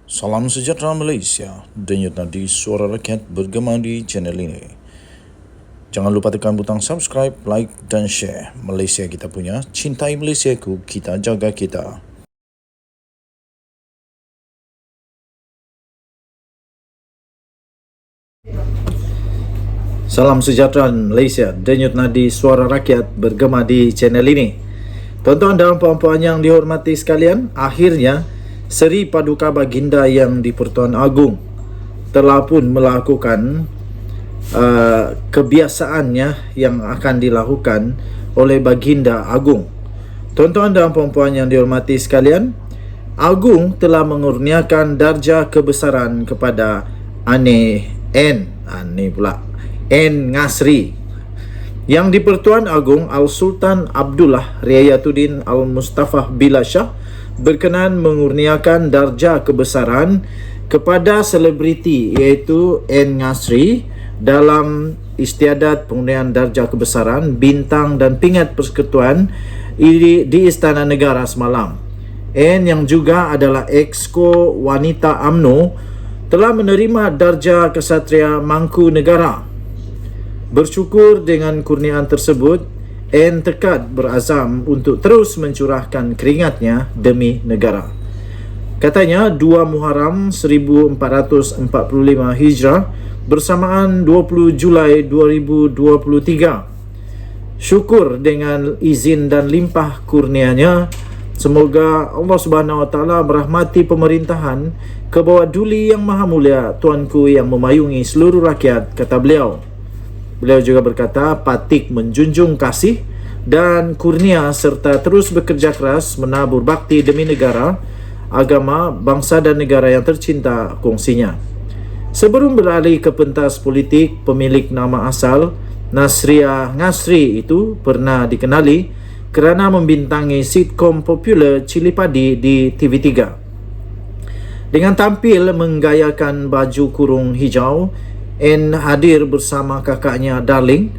Salam sejahtera Malaysia, denyut nadi suara rakyat bergema di channel ini. Jangan lupa tekan butang subscribe, like dan share. Malaysia kita punya, cintai Malaysiaku, kita jaga kita. Salam sejahtera Malaysia, denyut nadi suara rakyat bergema di channel ini. Tuan-tuan dan puan-puan yang dihormati sekalian, akhirnya Seri Paduka Baginda yang di-Pertuan Agong telah pun melakukan kebiasaannya yang akan dilakukan oleh Baginda Agong. Tuan-tuan dan puan-puan yang dihormati sekalian, Agong telah mengurniakan darjah kebesaran kepada N Ngasri yang di-Pertuan Agong Al-Sultan Abdullah Riayatuddin Al-Mustafah Billah Shah berkenan mengurniakan darjah kebesaran kepada selebriti iaitu N Ngasri dalam istiadat pengurnian darjah kebesaran bintang dan pingat persekutuan di Istana Negara semalam. N yang juga adalah Exco Wanita UMNO telah menerima darjah Kesatria Mangku Negara. Bersyukur dengan kurniaan tersebut, N tekad berazam untuk terus mencurahkan keringatnya demi negara. Katanya 2 Muharram 1445 Hijrah bersamaan 20 Julai 2023. Syukur dengan izin dan limpah kurnianya, semoga Allah Subhanahu Wa Taala merahmati pemerintahan ke bawah duli yang maha mulia Tuanku yang memayungi seluruh rakyat, kata beliau. Beliau juga berkata, patik menjunjung kasih dan kurnia serta terus bekerja keras menabur bakti demi negara, agama, bangsa dan negara yang tercinta kongsinya. Sebelum beralih ke pentas politik, pemilik nama asal Nasria Ngasri itu pernah dikenali kerana membintangi sitkom popular Cili Padi di TV3. Dengan tampil menggayakan baju kurung hijau, N hadir bersama kakaknya Darling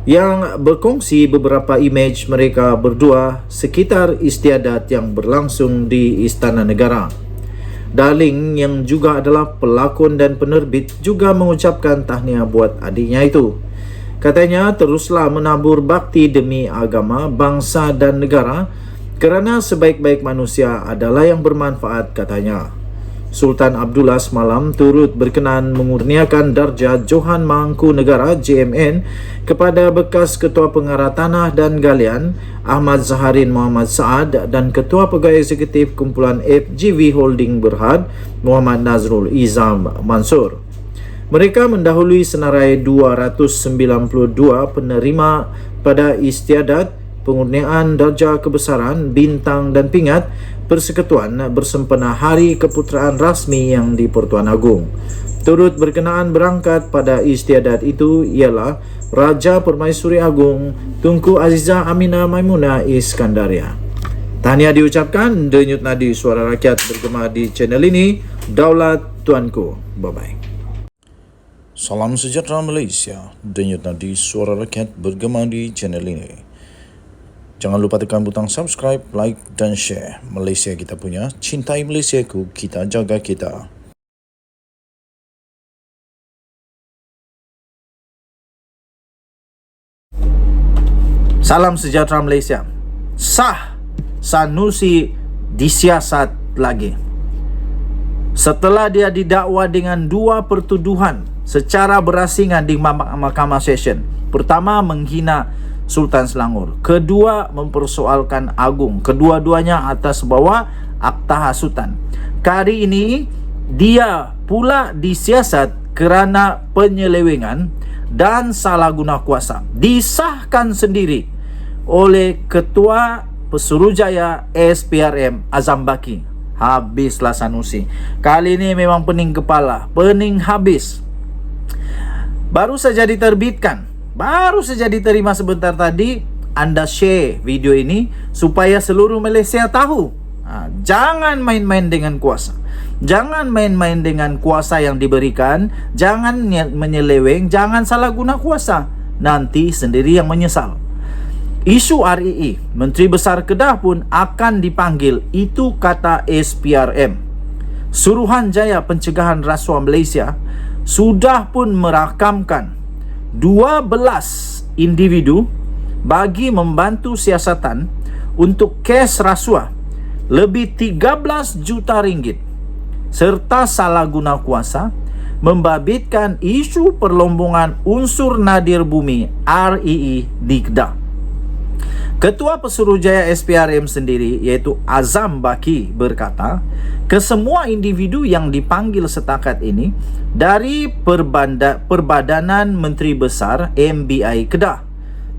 yang berkongsi beberapa imej mereka berdua sekitar istiadat yang berlangsung di Istana Negara. Darling yang juga adalah pelakon dan penerbit juga mengucapkan tahniah buat adiknya itu. Katanya teruslah menabur bakti demi agama, bangsa dan negara kerana sebaik-baik manusia adalah yang bermanfaat, katanya. Sultan Abdullah semalam turut berkenan mengurniakan darjah Johan Mangku Negara JMN kepada bekas Ketua Pengarah Tanah dan Galian Ahmad Zaharin Muhammad Saad dan Ketua Pegawai Eksekutif Kumpulan FGV Holding Berhad Muhammad Nazrul Izam Mansur. Mereka mendahului senarai 292 penerima pada istiadat pengurniaan darjah kebesaran bintang dan pingat Persekutuan bersempena Hari Keputeraan Rasmi yang di-Pertuan Agong. Turut berkenaan berangkat pada istiadat itu ialah Raja Permaisuri Agong Tunku Azizah Aminah Maimunah Iskandaria. Tahniah diucapkan, denyut nadi suara rakyat bergema di channel ini. Daulat Tuanku. Bye-bye. Salam sejahtera Malaysia, denyut nadi suara rakyat bergema di channel ini. Jangan lupa tekan butang subscribe, like dan share. Malaysia kita punya, cintai Malaysiaku, kita jaga kita. Salam sejahtera Malaysia. Sah Sanusi disiasat lagi. Setelah dia didakwa dengan 2 pertuduhan secara berasingan di Mahkamah Session. Pertama, menghina Sultan Selangor. Kedua, mempersoalkan Agong. Kedua-duanya atas bawah akta hasutan. Kali ini, dia pula disiasat kerana penyelewengan dan salah guna kuasa. Disahkan sendiri oleh Ketua Pesuruhjaya SPRM Azam Baki. Habislah Sanusi. Kali ini memang pening kepala. Pening habis. Baru saja diterbitkan. Baru saja diterima sebentar tadi. Anda share video ini supaya seluruh Malaysia tahu. Jangan main-main dengan kuasa. Jangan main-main dengan kuasa yang diberikan. Jangan menyeleweng. Jangan salah guna kuasa. Nanti sendiri yang menyesal. Isu REE, Menteri Besar Kedah pun akan dipanggil. Itu kata SPRM. Suruhanjaya Pencegahan Rasuah Malaysia sudah pun merakamkan 12 individu bagi membantu siasatan untuk kes rasuah lebih 13 juta ringgit serta salah guna kuasa membabitkan isu perlombongan unsur nadir bumi REE di Kedah. Ketua Pesuruhjaya SPRM sendiri iaitu Azam Baki berkata, kesemua individu yang dipanggil setakat ini dari Perbadanan Menteri Besar MBI Kedah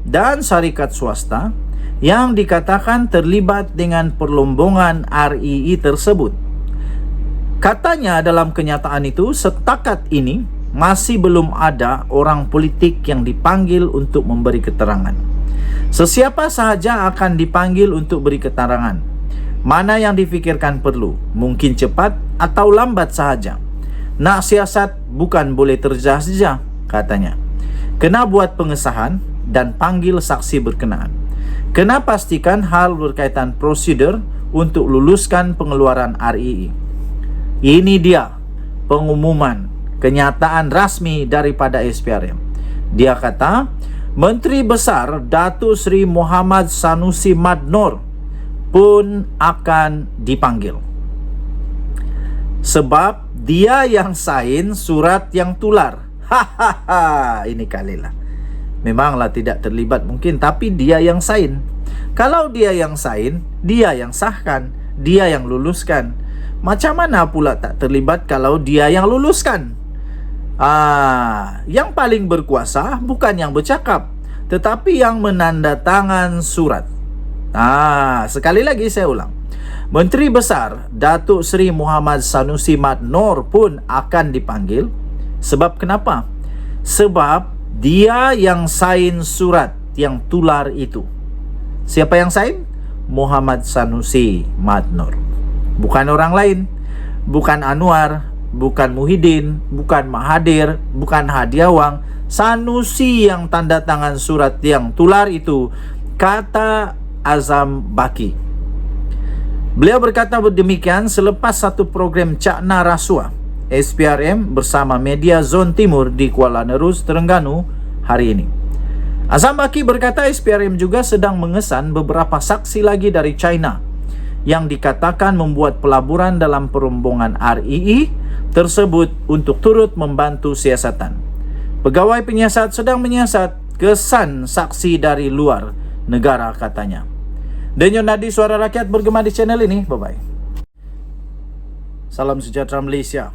dan syarikat swasta yang dikatakan terlibat dengan perlombongan REE tersebut. Katanya dalam kenyataan itu setakat ini masih belum ada orang politik yang dipanggil untuk memberi keterangan. Sesiapa sahaja akan dipanggil untuk beri keterangan. Mana yang difikirkan perlu, mungkin cepat atau lambat sahaja. Nak siasat bukan boleh terjah-jah, katanya. Kena buat pengesahan dan panggil saksi berkenaan. Kena pastikan hal berkaitan prosedur untuk luluskan pengeluaran REE. Ini dia pengumuman kenyataan rasmi daripada SPRM. Dia kata, Menteri Besar Datuk Seri Muhammad Sanusi Mad Noor pun akan dipanggil. Sebab dia yang sign surat yang tular. Hahaha, ini kalilah. Memanglah tidak terlibat mungkin, tapi dia yang sign. Kalau dia yang sign, dia yang sahkan, dia yang luluskan. Macam mana pula tak terlibat kalau dia yang luluskan? Yang paling berkuasa bukan yang bercakap, tetapi yang menandatangan surat. Sekali lagi saya ulang. Menteri Besar Datuk Seri Muhammad Sanusi Mad Noor pun akan dipanggil. Sebab kenapa? Sebab dia yang sign surat yang tular itu. Siapa yang sign? Muhammad Sanusi Mad Noor. Bukan orang lain. Bukan Anwar, bukan Muhyiddin, bukan Mahathir, bukan Hadiawang. Sanusi yang tanda tangan surat yang tular itu, kata Azam Baki. Beliau berkata demikian selepas satu program Cakna Rasuah SPRM bersama media Zon Timur di Kuala Nerus, Terengganu hari ini. Azam Baki berkata SPRM juga sedang mengesan beberapa saksi lagi dari China yang dikatakan membuat pelaburan dalam perombongan REE tersebut untuk turut membantu siasatan. Pegawai penyiasat sedang menyiasat kesan saksi dari luar negara, katanya. Denyo Nadi, Suara Rakyat bergema di channel ini. Bye-bye. Salam sejahtera Malaysia.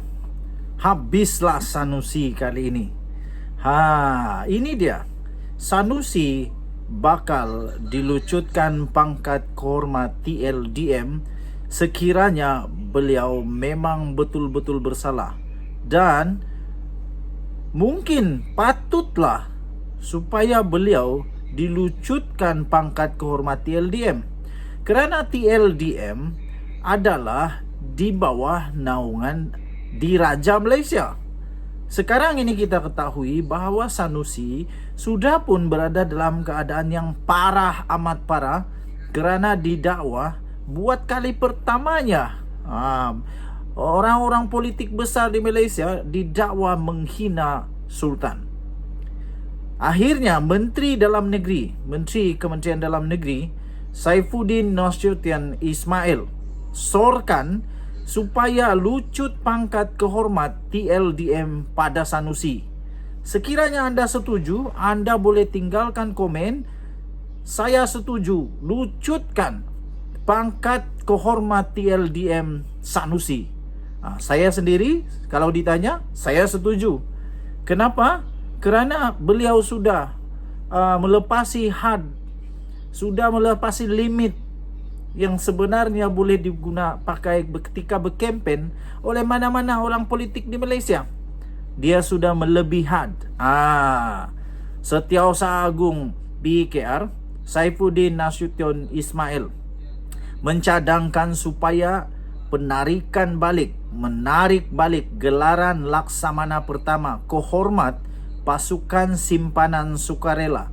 Habislah Sanusi kali ini. Ini dia. Sanusi bakal dilucutkan pangkat kehormat TLDM sekiranya beliau memang betul-betul bersalah, dan mungkin patutlah supaya beliau dilucutkan pangkat kehormat TLDM, kerana TLDM adalah di bawah naungan Diraja Malaysia. Sekarang ini kita ketahui bahawa Sanusi sudah pun berada dalam keadaan yang parah, amat parah, kerana didakwa buat kali pertamanya. Orang-orang politik besar di Malaysia didakwa menghina Sultan. Akhirnya Menteri Kementerian Dalam Negeri Saifuddin Nasution Ismail sorkan supaya lucut pangkat kehormat TLDM pada Sanusi. Sekiranya anda setuju, anda boleh tinggalkan komen. Saya setuju, lucutkan pangkat kehormat TLDM Sanusi. Saya sendiri, kalau ditanya, saya setuju. Kenapa? Kerana beliau sudah melepasi had, sudah melepasi limit yang sebenarnya boleh pakai ketika berkempen oleh mana-mana orang politik di Malaysia. Dia sudah melebihi had. Setiausaha Agung BKR Saifuddin Nasution Ismail mencadangkan supaya menarik balik gelaran Laksamana Pertama Kehormat Pasukan Simpanan Sukarela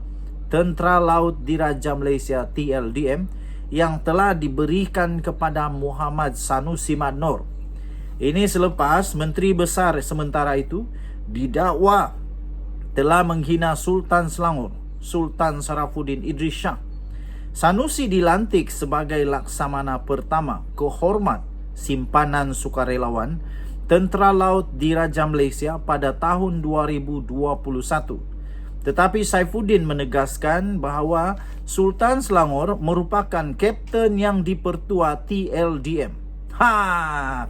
Tentera Laut Diraja Malaysia TLDM yang telah diberikan kepada Muhammad Sanusi Mad Noor. Ini selepas Menteri Besar sementara itu didakwa telah menghina Sultan Selangor, Sultan Sarafuddin Idris Shah. Sanusi dilantik sebagai Laksamana pertama kehormat Simpanan Sukarelawan Tentera Laut Diraja Malaysia pada tahun 2021. Tetapi Saifuddin menegaskan bahawa Sultan Selangor merupakan kapten yang dipertua TLDM.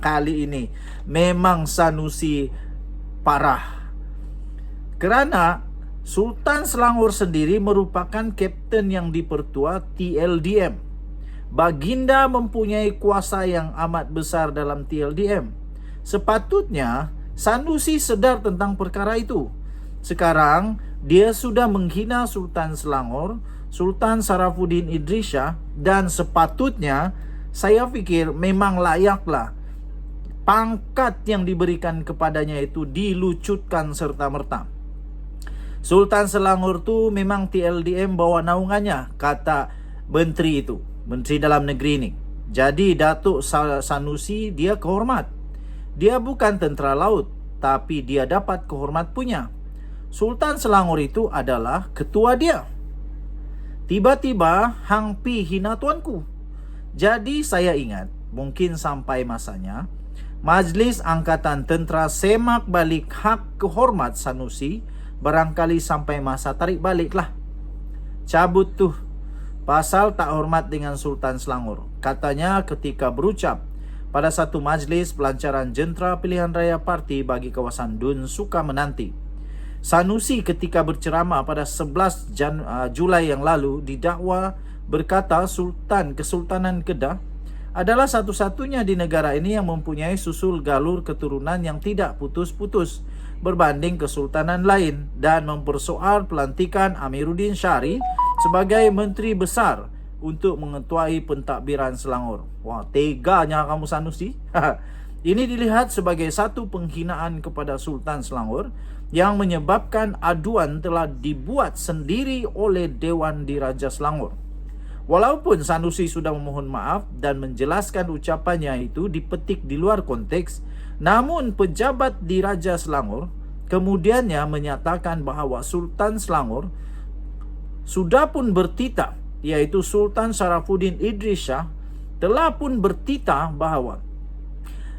Kali ini memang Sanusi parah. Kerana Sultan Selangor sendiri merupakan kapten yang dipertua TLDM. Baginda mempunyai kuasa yang amat besar dalam TLDM. Sepatutnya Sanusi sedar tentang perkara itu. Sekarang dia sudah menghina Sultan Selangor, Sultan Sarafuddin Idris Shah, dan sepatutnya saya fikir memang layaklah pangkat yang diberikan kepadanya itu dilucutkan serta-merta. Sultan Selangor tu memang TLDM bawa naungannya, kata menteri itu, Menteri Dalam Negeri ini. Jadi Datuk Sanusi dia kehormat. Dia bukan tentera laut, tapi dia dapat kehormat punya. Sultan Selangor itu adalah ketua dia. Tiba-tiba hang pi hina tuanku. Jadi saya ingat, mungkin sampai masanya Majlis Angkatan Tentera semak balik hak kehormat Sanusi. Barangkali sampai masa tarik balik lah. Cabut tuh pasal tak hormat dengan Sultan Selangor. Katanya ketika berucap pada satu majlis pelancaran jentera pilihan raya parti bagi kawasan Dun Suka menanti. Sanusi ketika berceramah pada 11 Julai yang lalu didakwa berkata Kesultanan Kedah adalah satu-satunya di negara ini yang mempunyai susul galur keturunan yang tidak putus-putus berbanding kesultanan lain, dan mempersoal pelantikan Amiruddin Syari sebagai Menteri Besar untuk mengetuai pentadbiran Selangor. Wah, teganya kamu Sanusi. Ini dilihat sebagai satu penghinaan kepada Sultan Selangor yang menyebabkan aduan telah dibuat sendiri oleh Dewan Diraja Selangor. Walaupun Sanusi sudah memohon maaf dan menjelaskan ucapannya itu dipetik di luar konteks, namun pejabat Diraja Selangor kemudiannya menyatakan bahawa Sultan Selangor sudah pun bertitah, iaitu Sultan Sarafuddin Idris Shah telah pun bertitah bahawa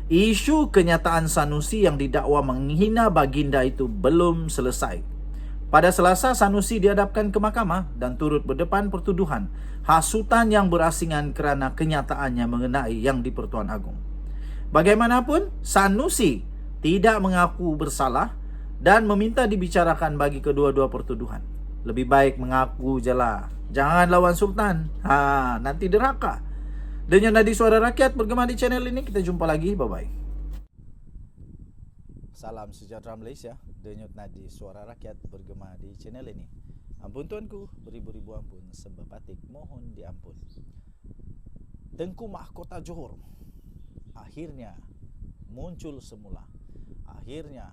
isu kenyataan Sanusi yang didakwa menghina baginda itu belum selesai. Pada Selasa, Sanusi dihadapkan ke mahkamah dan turut berdepan pertuduhan hasutan yang berasingan kerana kenyataannya mengenai Yang di-Pertuan Agong. Bagaimanapun, Sanusi tidak mengaku bersalah dan meminta dibicarakan bagi kedua-dua pertuduhan. Lebih baik mengaku je lah. Jangan lawan Sultan. Nanti derhaka. Denyut Nadi Suara Rakyat bergema di channel ini. Kita jumpa lagi. Bye-bye. Salam sejahtera Malaysia. Denyut Nadi Suara Rakyat bergema di channel ini. Ampun tuanku, beribu-ribu ampun, sebab batik mohon diampun. Tengku Mahkota Johor akhirnya muncul semula. Akhirnya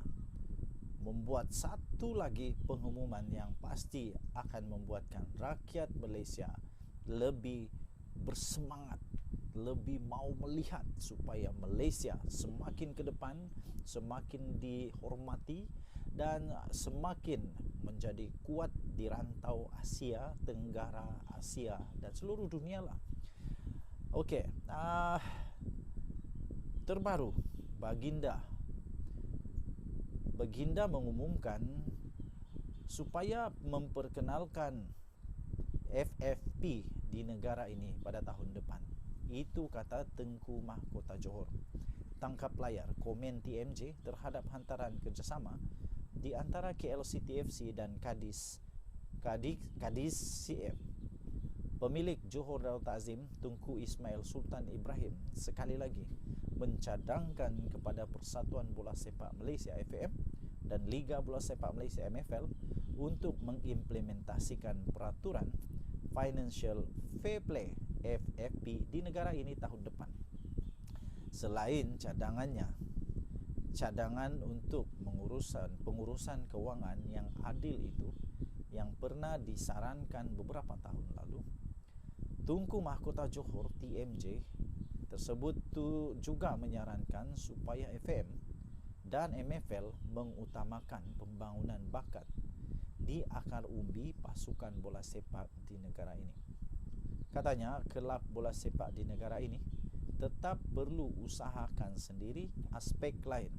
membuat satu lagi pengumuman yang pasti akan membuatkan rakyat Malaysia lebih bersemangat, lebih mau melihat supaya Malaysia semakin ke depan, semakin dihormati dan semakin menjadi kuat di rantau Asia Tenggara, Asia dan seluruh dunia lah. Okey, terbaru Baginda mengumumkan supaya memperkenalkan FFP di negara ini pada tahun depan. Itu kata Tengku Mahkota Johor. Tangkap layar komen TMJ terhadap hantaran kerjasama di antara KLCTFC dan Kadis CF. Pemilik Johor Darul Ta'zim Tunku Ismail Sultan Ibrahim sekali lagi mencadangkan kepada Persatuan Bola Sepak Malaysia FAM dan Liga Bola Sepak Malaysia MFL untuk mengimplementasikan peraturan Financial Fair Play FFP di negara ini tahun depan. Selain cadangan untuk pengurusan kewangan yang adil itu yang pernah disarankan beberapa tahun lalu, Tunku Mahkota Johor TMJ tersebut juga menyarankan supaya FM dan MFL mengutamakan pembangunan bakat di akar umbi pasukan bola sepak di negara ini. Katanya, kelab bola sepak di negara ini tetap perlu usahakan sendiri aspek lain,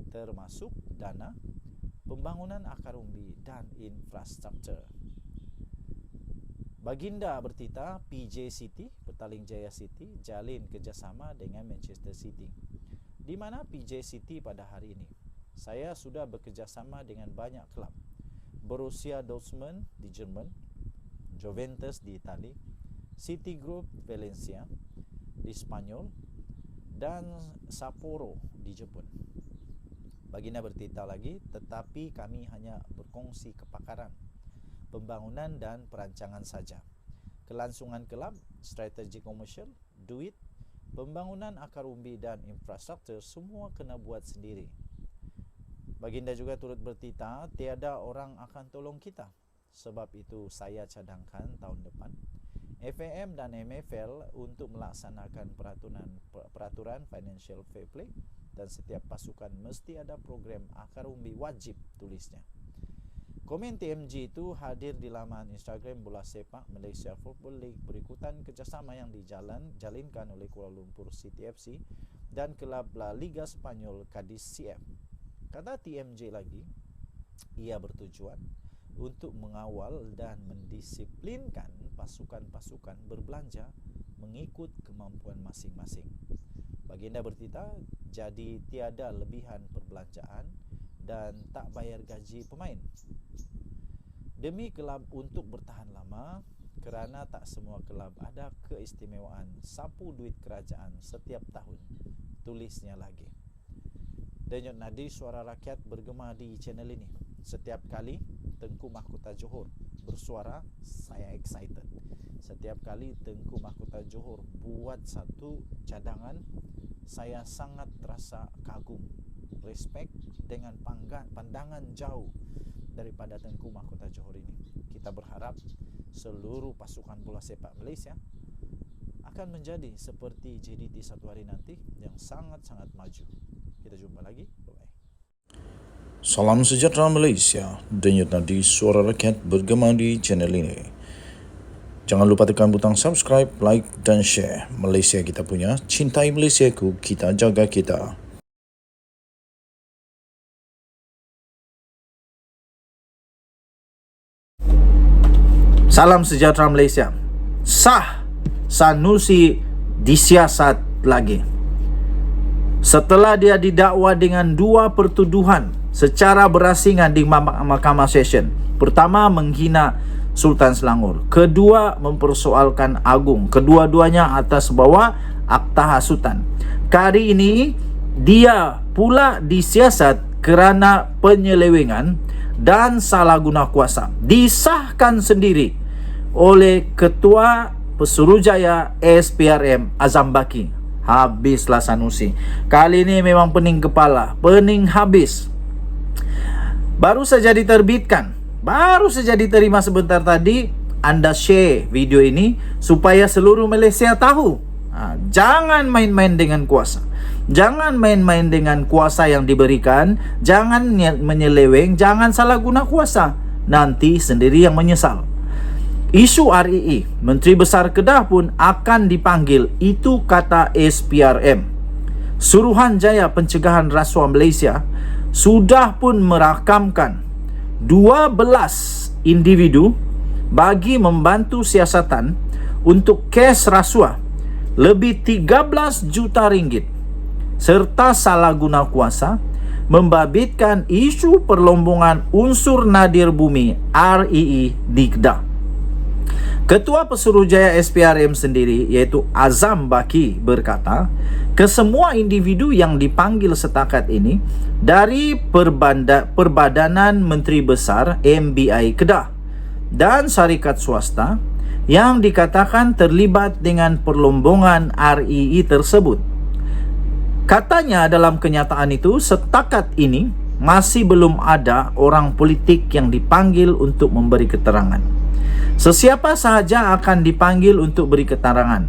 termasuk dana, pembangunan akar umbi dan infrastruktur. Baginda bertita PJ City, Petaling Jaya City, jalin kerjasama dengan Manchester City. Di mana PJ City pada hari ini? Saya sudah bekerjasama dengan banyak kelab. Borussia Dortmund di Jerman, Juventus di Itali, City Group Valencia di Spanyol, dan Sapporo di Jepun. Baginda bertita lagi, tetapi kami hanya berkongsi kepakaran, pembangunan dan perancangan saja. Kelangsungan kelab, strategi komersial, duit, pembangunan akar umbi dan infrastruktur semua kena buat sendiri. Baginda juga turut bertita, tiada orang akan tolong kita. Sebab itu saya cadangkan tahun depan FAM dan MFL untuk melaksanakan peraturan financial fair play, dan setiap pasukan mesti ada program akar umbi wajib, tulisnya. Komen TMG itu hadir di laman Instagram Bola Sepak Malaysia Football League berikutan kerjasama yang dijalinkan oleh Kuala Lumpur City FC dan kelab La Liga Spanyol Cadiz CF. Kata TMJ lagi, ia bertujuan untuk mengawal dan mendisiplinkan pasukan-pasukan berbelanja mengikut kemampuan masing-masing. Baginda bertita, jadi tiada lebihan perbelanjaan dan tak bayar gaji pemain. Demi kelab untuk bertahan lama, kerana tak semua kelab ada keistimewaan sapu duit kerajaan setiap tahun, tulisnya lagi. Denyut nadi suara rakyat bergema di channel ini. Setiap kali Tengku Mahkota Johor bersuara, saya excited. Setiap kali Tengku Mahkota Johor buat satu cadangan, saya sangat terasa kagum, respect dengan pandangan jauh daripada Tengku Mahkota Johor ini. Kita berharap seluruh pasukan bola sepak Malaysia akan menjadi seperti JDT satu hari nanti yang sangat-sangat maju. Kita jumpa lagi. Bye-bye. Salam sejahtera Malaysia. Denyut nadi suara rakyat bergema di channel ini. Jangan lupa tekan butang subscribe, like dan share. Malaysia kita punya, cintai Malaysiaku, kita jaga kita. Salam sejahtera Malaysia. Sah Sanusi disiasat lagi. Setelah dia didakwa dengan 2 pertuduhan secara berasingan di Mahkamah Session. Pertama, menghina Sultan Selangor. Kedua, mempersoalkan Agung. Kedua-duanya atas bawah akta hasutan. Kali ini dia pula disiasat kerana penyelewengan dan salah guna kuasa. Disahkan sendiri oleh Ketua Pesuruhjaya SPRM Azam Baki. Habislah Sanusi. Kali ini memang pening kepala, pening habis. Baru saja diterbitkan, baru saja diterima sebentar tadi. Anda share video ini supaya seluruh Malaysia tahu. Jangan main-main dengan kuasa. Jangan main-main dengan kuasa yang diberikan. Jangan menyeleweng, jangan salah guna kuasa. Nanti sendiri yang menyesal. Isu REE, Menteri Besar Kedah pun akan dipanggil. Itu kata SPRM. Suruhanjaya Pencegahan Rasuah Malaysia sudah pun merakamkan 12 individu bagi membantu siasatan untuk kes rasuah lebih 13 juta ringgit serta salah guna kuasa membabitkan isu perlombongan unsur nadir bumi REE di Kedah. Ketua Pesuruhjaya SPRM sendiri iaitu Azam Baki berkata, kesemua individu yang dipanggil setakat ini dari Perbadanan Menteri Besar MBI Kedah dan syarikat swasta yang dikatakan terlibat dengan perlombongan REE tersebut. Katanya dalam kenyataan itu setakat ini masih belum ada orang politik yang dipanggil untuk memberi keterangan. Sesiapa sahaja akan dipanggil untuk beri keterangan.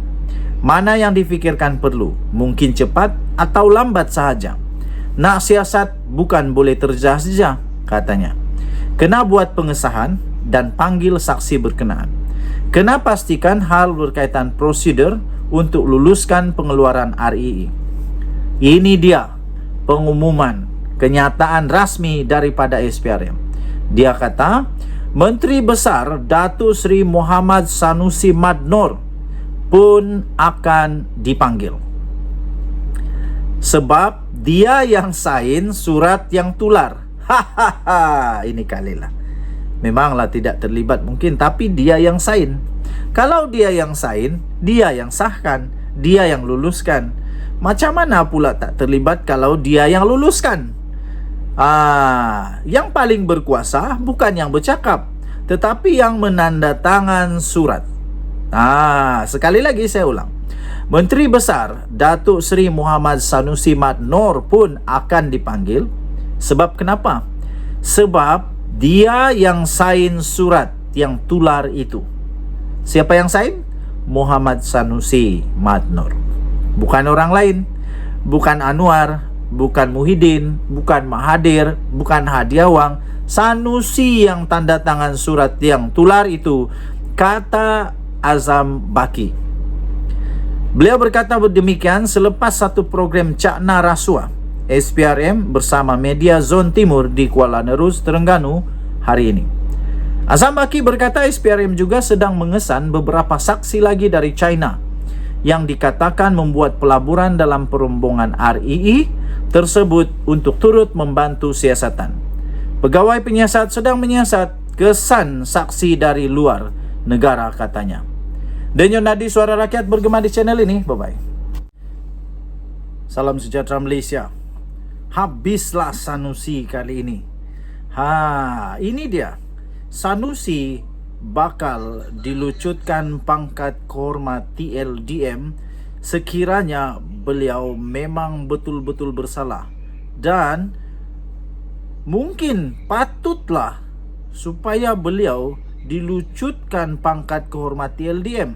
Mana yang difikirkan perlu, mungkin cepat atau lambat sahaja. Nak siasat bukan boleh terjah-jah, katanya. Kena buat pengesahan dan panggil saksi berkenaan. Kena pastikan hal berkaitan prosedur untuk luluskan pengeluaran RII. Ini dia pengumuman, kenyataan rasmi daripada SPRM. Dia kata, Menteri Besar Datuk Seri Muhammad Sanusi Mad Noor pun akan dipanggil. Sebab dia yang sign surat yang tular. Hahaha, ini kalilah. Memanglah tidak terlibat mungkin, tapi dia yang sign. Kalau dia yang sign, dia yang sahkan, dia yang luluskan. Macam mana pula tak terlibat kalau dia yang luluskan? Yang paling berkuasa bukan yang bercakap, tetapi yang menandatangan surat. Sekali lagi saya ulang. Menteri Besar Datuk Seri Muhammad Sanusi Mad Noor pun akan dipanggil. Sebab kenapa? Sebab dia yang sign surat yang tular itu. Siapa yang sign? Muhammad Sanusi Mad Noor. Bukan orang lain. Bukan Anwar, bukan Muhyiddin, bukan Mahathir, bukan Hadiawang. Sanusi yang tanda tangan surat yang tular itu, kata Azam Baki. Beliau berkata demikian selepas satu program Cakna Rasuah SPRM bersama media Zon Timur di Kuala Nerus, Terengganu hari ini. Azam Baki berkata SPRM juga sedang mengesan beberapa saksi lagi dari China yang dikatakan membuat pelaburan dalam perombongan RII tersebut untuk turut membantu siasatan. Pegawai penyiasat sedang menyiasat kesan saksi dari luar negara, katanya. Denyut nadi suara rakyat bergema di channel ini. Bye-bye. Salam sejahtera Malaysia. Habislah Sanusi kali ini. Ini dia. Sanusi bakal dilucutkan pangkat kehormat TLDM sekiranya beliau memang betul-betul bersalah. Dan mungkin patutlah supaya beliau dilucutkan pangkat kehormat TLDM.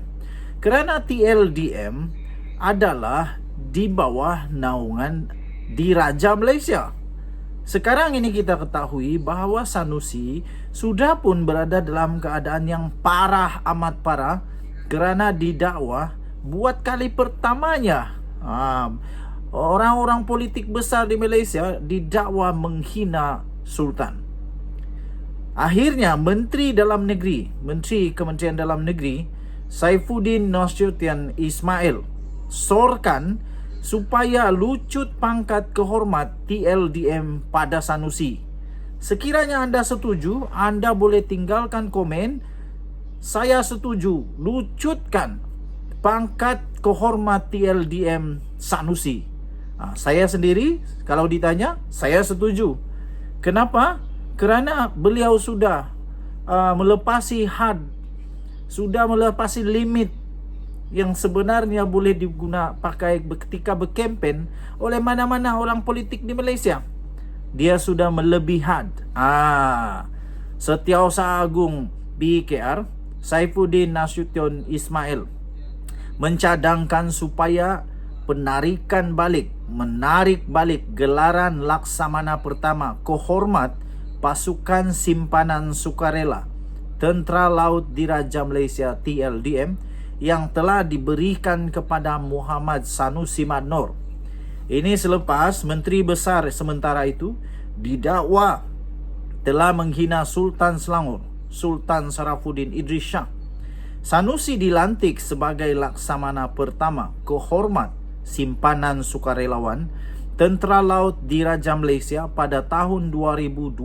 Kerana TLDM adalah di bawah naungan Diraja Malaysia. Sekarang ini kita ketahui bahawa Sanusi sudah pun berada dalam keadaan yang parah, amat parah, kerana didakwa buat kali pertamanya. Orang-orang politik besar di Malaysia didakwa menghina Sultan. Akhirnya Menteri Kementerian Dalam Negeri Saifuddin Nasution Ismail sorkan supaya lucut pangkat kehormat TLDM pada Sanusi. Sekiranya anda setuju, anda boleh tinggalkan komen. Saya setuju, lucutkan pangkat kehormat TLDM Sanusi. Saya sendiri, kalau ditanya, saya setuju. Kenapa? Kerana beliau sudah melepasi had, sudah melepasi limit yang sebenarnya boleh pakai ketika berkempen oleh mana-mana orang politik di Malaysia. Dia sudah melebihi had. Setiausaha Agung BKR Saifuddin Nasution Ismail mencadangkan supaya menarik balik gelaran Laksamana Pertama Kehormat Pasukan Simpanan Sukarela Tentera Laut Diraja Malaysia TLDM yang telah diberikan kepada Muhammad Sanusi Mad Noor. Ini selepas Menteri Besar sementara itu didakwa telah menghina Sultan Selangor, Sultan Sarafuddin Idris Shah. Sanusi dilantik sebagai Laksamana Pertama Kehormat Simpanan Sukarelawan Tentera Laut Diraja Malaysia pada tahun 2021.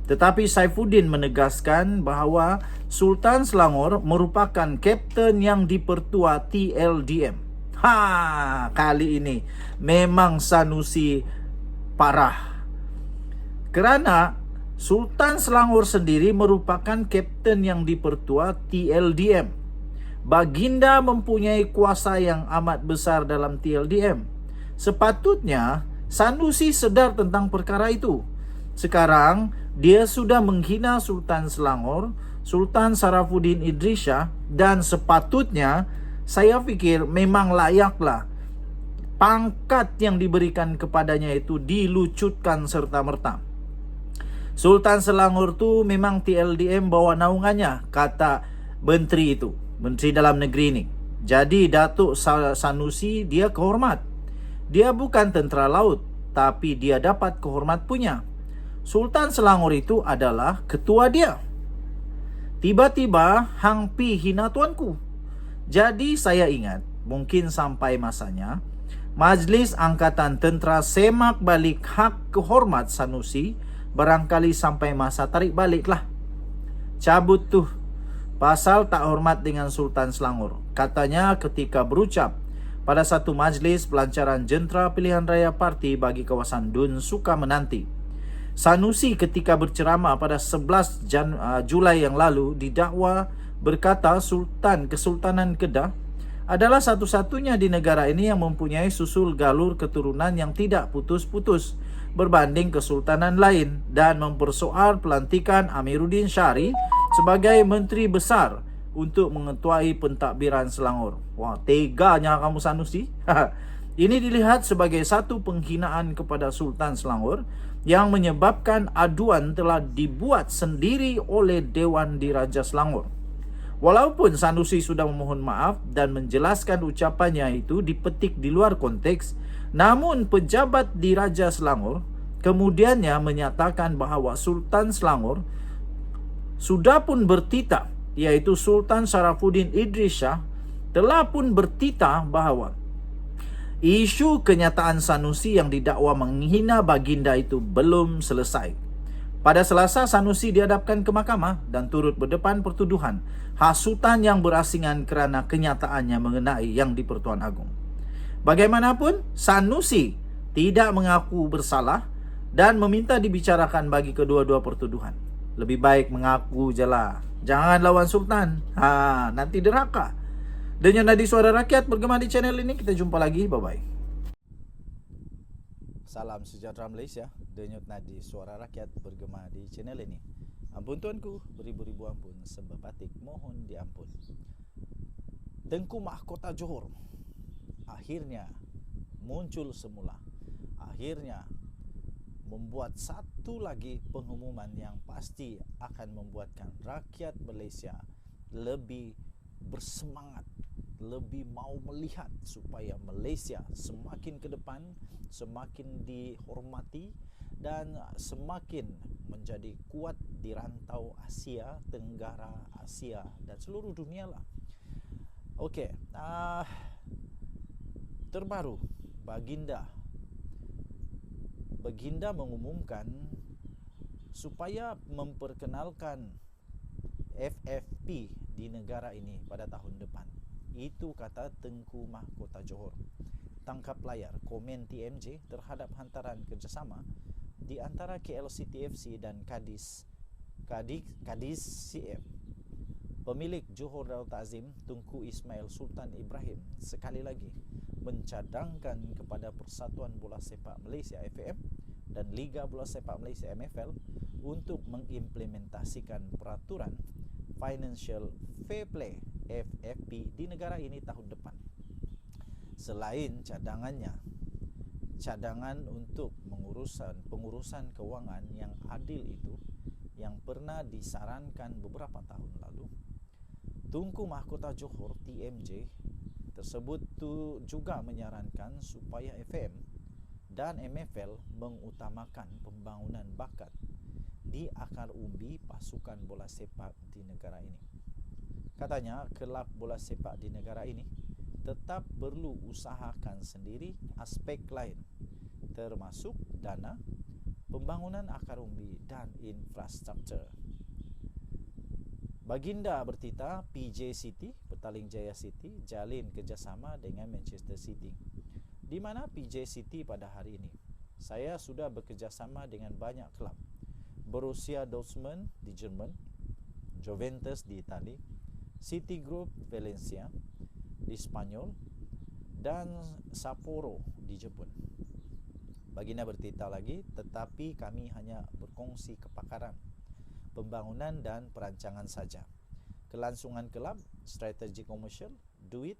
Tetapi Saifuddin menegaskan bahawa Sultan Selangor merupakan kapten yang dipertua TLDM. Kali ini memang Sanusi parah. Kerana Sultan Selangor sendiri merupakan kapten yang dipertua TLDM. Baginda mempunyai kuasa yang amat besar dalam TLDM. Sepatutnya Sanusi sedar tentang perkara itu. Sekarang dia sudah menghina Sultan Selangor, Sultan Sarafuddin Idris Shah, dan sepatutnya saya pikir memang layaklah pangkat yang diberikan kepadanya itu dilucutkan serta-merta. Sultan Selangor tu memang TLDM bawa naungannya, kata menteri itu, menteri dalam negeri ini. Jadi Datuk Sanusi dia kehormat. Dia bukan tentera laut, tapi dia dapat kehormat punya. Sultan Selangor itu adalah ketua dia. Tiba-tiba Hang Pi hina tuanku. Jadi saya ingat, mungkin sampai masanya Majlis Angkatan Tentera semak balik hak kehormat Sanusi. Barangkali sampai masa tarik balik lah. Cabut tuh pasal tak hormat dengan Sultan Selangor. Katanya ketika berucap pada satu majlis pelancaran jentera pilihan raya parti bagi kawasan Dun Sukamenanti. Sanusi ketika berceramah pada 11 Julai yang lalu didakwa berkata Kesultanan Kedah adalah satu-satunya di negara ini yang mempunyai susul galur keturunan yang tidak putus-putus berbanding kesultanan lain, dan mempersoal pelantikan Amiruddin Syari sebagai menteri besar untuk mengetuai pentadbiran Selangor. Wah, teganya kamu Sanusi. Ini dilihat sebagai satu penghinaan kepada Sultan Selangor yang menyebabkan aduan telah dibuat sendiri oleh Dewan Diraja Selangor. Walaupun Sanusi sudah memohon maaf dan menjelaskan ucapannya itu dipetik di luar konteks, namun pejabat Diraja Selangor kemudiannya menyatakan bahawa Sultan Selangor sudah pun bertitah, iaitu Sultan Sarafuddin Idris Shah telah pun bertitah bahawa isu kenyataan Sanusi yang didakwa menghina baginda itu belum selesai. Pada Selasa, Sanusi dihadapkan ke mahkamah dan turut berdepan pertuduhan hasutan yang berasingan kerana kenyataannya mengenai Yang di-Pertuan Agong. Bagaimanapun, Sanusi tidak mengaku bersalah dan meminta dibicarakan bagi kedua-dua pertuduhan. Lebih baik mengaku je lah. Jangan lawan Sultan. Nanti derhaka. Denyut Nadi Suara Rakyat bergema di channel ini. Kita jumpa lagi. Bye-bye. Salam sejahtera Malaysia. Denyut Nadi Suara Rakyat bergema di channel ini. Ampun tuanku, beribu-ribu ampun, sebab batik mohon diampun. Tengku Mahkota Johor akhirnya muncul semula. Akhirnya membuat satu lagi pengumuman yang pasti akan membuatkan rakyat Malaysia lebih bersemangat, lebih mau melihat supaya Malaysia semakin ke depan, semakin dihormati dan semakin menjadi kuat di rantau Asia Tenggara, Asia dan seluruh dunia lah. Okey, terbaru Baginda mengumumkan supaya memperkenalkan FFP di negara ini pada tahun depan. Itu kata Tengku Mahkota Johor. Tangkap layar komen TMJ terhadap hantaran kerjasama di antara KLCTFC dan Kadis CF. Pemilik Johor Darul Ta'zim Tunku Ismail Sultan Ibrahim sekali lagi mencadangkan kepada Persatuan Bola Sepak Malaysia FAM dan Liga Bola Sepak Malaysia MFL untuk mengimplementasikan peraturan Financial Fair Play FFP di negara ini tahun depan. Selain cadangan untuk pengurusan kewangan yang adil itu yang pernah disarankan beberapa tahun lalu, Tunku Mahkota Johor TMJ tersebut juga menyarankan supaya FM dan MFL mengutamakan pembangunan bakat di akar umbi pasukan bola sepak di negara ini. Katanya, kelab bola sepak di negara ini tetap perlu usahakan sendiri aspek lain, termasuk dana, pembangunan akar umbi dan infrastruktur. Baginda bertitah PJ City, Petaling Jaya City, jalin kerjasama dengan Manchester City. Di mana PJ City pada hari ini? Saya sudah bekerjasama dengan banyak kelab. Borussia Dortmund di Jerman, Juventus di Itali, City Group Valencia di Spanyol, dan Sapporo di Jepun. Baginda bertitah lagi, tetapi kami hanya berkongsi kepakaran, pembangunan dan perancangan saja. Kelangsungan kelab, strategi komersial, duit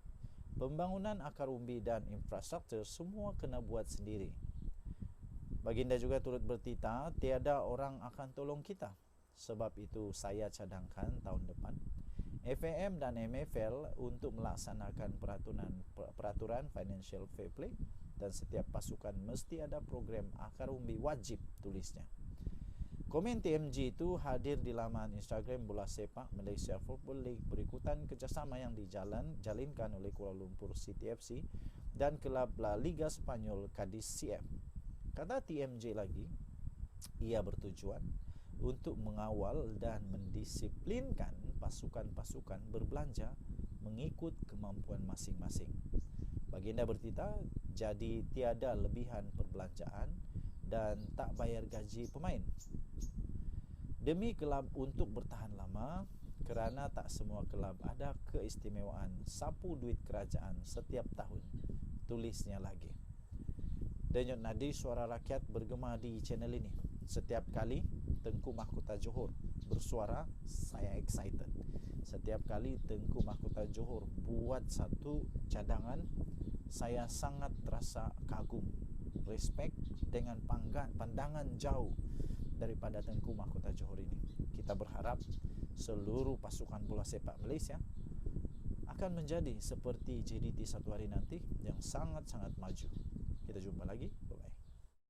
Pembangunan akar umbi dan infrastruktur semua kena buat sendiri. Baginda juga turut bertita, tiada orang akan tolong kita. Sebab itu saya cadangkan tahun depan FAM dan MFL untuk melaksanakan peraturan Financial Fair Play, dan setiap pasukan mesti ada program akar umbi wajib, tulisnya. Komen TMG itu hadir di laman Instagram Bola Sepak Malaysia Football League berikutan kerjasama yang dijalinkan oleh Kuala Lumpur City FC dan kelab La Liga Spanyol Cadiz CF. Kata TMJ lagi, ia bertujuan untuk mengawal dan mendisiplinkan pasukan-pasukan berbelanja mengikut kemampuan masing-masing. Baginda bertita, jadi tiada lebihan perbelanjaan dan tak bayar gaji pemain. Demi kelab untuk bertahan lama, kerana tak semua kelab ada keistimewaan sapu duit kerajaan setiap tahun, tulisnya lagi. Denyut nadi suara rakyat bergema di channel ini. Setiap kali Tengku Mahkota Johor bersuara, saya excited. Setiap kali Tengku Mahkota Johor buat satu cadangan, saya sangat terasa kagum, respect dengan pandangan jauh daripada Tengku Mahkota Johor ini. Kita berharap seluruh pasukan bola sepak Malaysia akan menjadi seperti JDT satu hari nanti yang sangat-sangat maju. Kita jumpa lagi